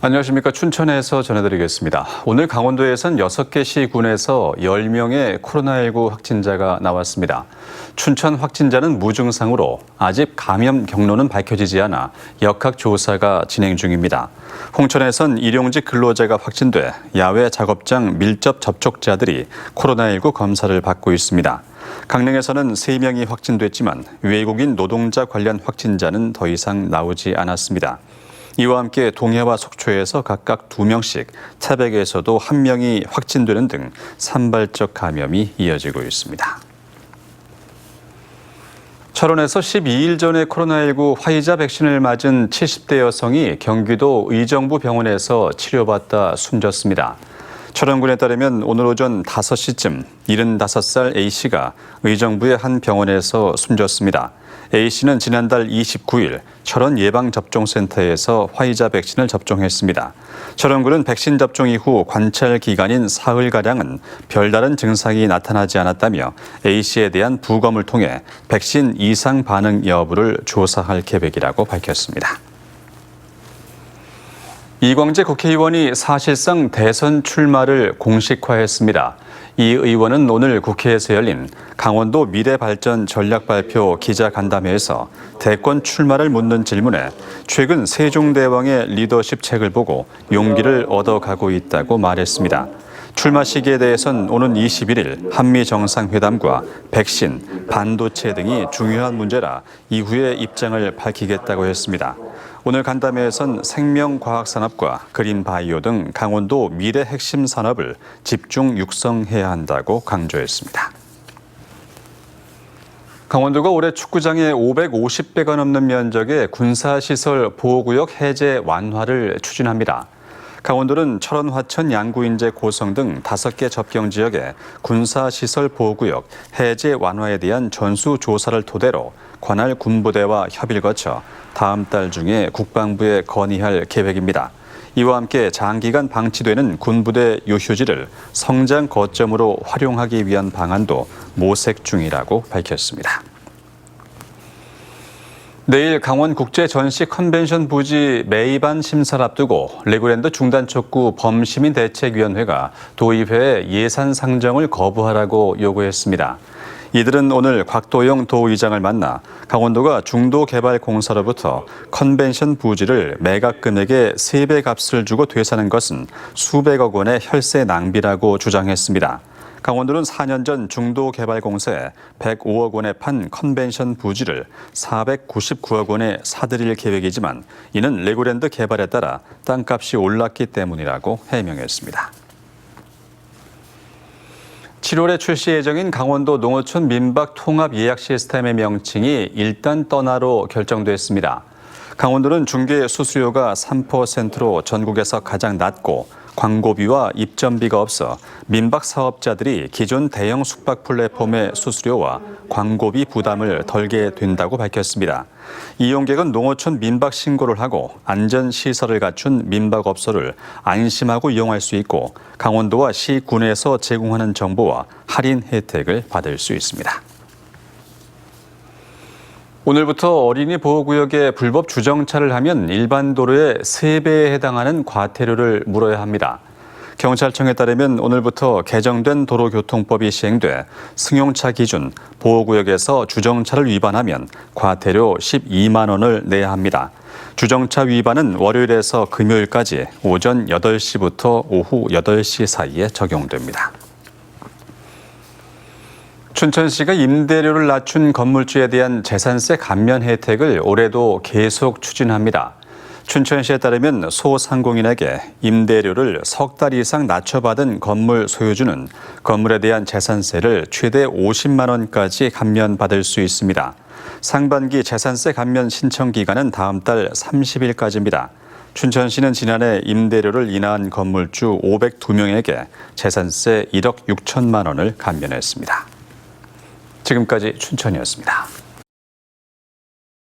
안녕하십니까. 춘천에서 전해드리겠습니다. 오늘 강원도에선 6개 시군에서 10명의 코로나19 확진자가 나왔습니다. 춘천 확진자는 무증상으로 아직 감염 경로는 밝혀지지 않아 역학조사가 진행 중입니다. 홍천에선 일용직 근로자가 확진돼 야외 작업장 밀접 접촉자들이 코로나19 검사를 받고 있습니다. 강릉에서는 3명이 확진됐지만 외국인 노동자 관련 확진자는 더 이상 나오지 않았습니다. 이와 함께 동해와 속초에서 각각 2명씩, 태백에서도 1명이 확진되는 등 산발적 감염이 이어지고 있습니다. 철원에서 12일 전에 코로나19 화이자 백신을 맞은 70대 여성이 경기도 의정부 병원에서 치료받다 숨졌습니다. 철원군에 따르면 오늘 오전 5시쯤 75살 A씨가 의정부의 한 병원에서 숨졌습니다. A씨는 지난달 29일 철원 예방접종센터에서 화이자 백신을 접종했습니다. 철원군은 백신 접종 이후 관찰 기간인 사흘가량은 별다른 증상이 나타나지 않았다며 A씨에 대한 부검을 통해 백신 이상 반응 여부를 조사할 계획이라고 밝혔습니다. 이광재 국회의원이 사실상 대선 출마를 공식화했습니다. 이 의원은 오늘 국회에서 열린 강원도 미래발전 전략발표 기자간담회에서 대권 출마를 묻는 질문에 최근 세종대왕의 리더십 책을 보고 용기를 얻어가고 있다고 말했습니다. 출마 시기에 대해선 오는 21일 한미정상회담과 백신, 반도체 등이 중요한 문제라 이후에 입장을 밝히겠다고 했습니다. 오늘 간담회에선 생명과학산업과 그린바이오 등 강원도 미래 핵심 산업을 집중 육성해야 한다고 강조했습니다. 강원도가 올해 축구장의 550배가 넘는 면적의 군사시설 보호구역 해제 완화를 추진합니다. 강원도는 철원, 화천, 양구, 인제, 고성 등 5개 접경지역에 군사시설 보호구역 해제 완화에 대한 전수조사를 토대로 관할 군부대와 협의를 거쳐 다음 달 중에 국방부에 건의할 계획입니다. 이와 함께 장기간 방치되는 군부대 유휴지를 성장 거점으로 활용하기 위한 방안도 모색 중이라고 밝혔습니다. 내일 강원국제전시 컨벤션 부지 매입안 심사를 앞두고 레고랜드 중단촉구 범시민대책위원회가 도의회에 예산 상정을 거부하라고 요구했습니다. 이들은 오늘 곽도영 도의장을 만나 강원도가 중도개발공사로부터 컨벤션 부지를 매각 금액의 3배 값을 주고 되사는 것은 수백억 원의 혈세 낭비라고 주장했습니다. 강원도는 4년 전 중도개발공사에 105억 원에 판 컨벤션 부지를 499억 원에 사들일 계획이지만 이는 레고랜드 개발에 따라 땅값이 올랐기 때문이라고 해명했습니다. 7월에 출시 예정인 강원도 농어촌 민박 통합 예약 시스템의 명칭이 일단 떠나로 결정됐습니다. 강원도는 중개 수수료가 3%로 전국에서 가장 낮고 광고비와 입점비가 없어 민박 사업자들이 기존 대형 숙박 플랫폼의 수수료와 광고비 부담을 덜게 된다고 밝혔습니다. 이용객은 농어촌 민박 신고를 하고 안전시설을 갖춘 민박업소를 안심하고 이용할 수 있고 강원도와 시, 군에서 제공하는 정보와 할인 혜택을 받을 수 있습니다. 오늘부터 어린이 보호구역에 불법 주정차를 하면 일반 도로의 3배에 해당하는 과태료를 물어야 합니다. 경찰청에 따르면 오늘부터 개정된 도로교통법이 시행돼 승용차 기준 보호구역에서 주정차를 위반하면 과태료 12만 원을 내야 합니다. 주정차 위반은 월요일에서 금요일까지 오전 8시부터 오후 8시 사이에 적용됩니다. 춘천시가 임대료를 낮춘 건물주에 대한 재산세 감면 혜택을 올해도 계속 추진합니다. 춘천시에 따르면 소상공인에게 임대료를 석 달 이상 낮춰받은 건물 소유주는 건물에 대한 재산세를 최대 50만 원까지 감면받을 수 있습니다. 상반기 재산세 감면 신청 기간은 다음 달 30일까지입니다. 춘천시는 지난해 임대료를 인하한 건물주 502명에게 재산세 1억 6천만 원을 감면했습니다. 지금까지 춘천이었습니다.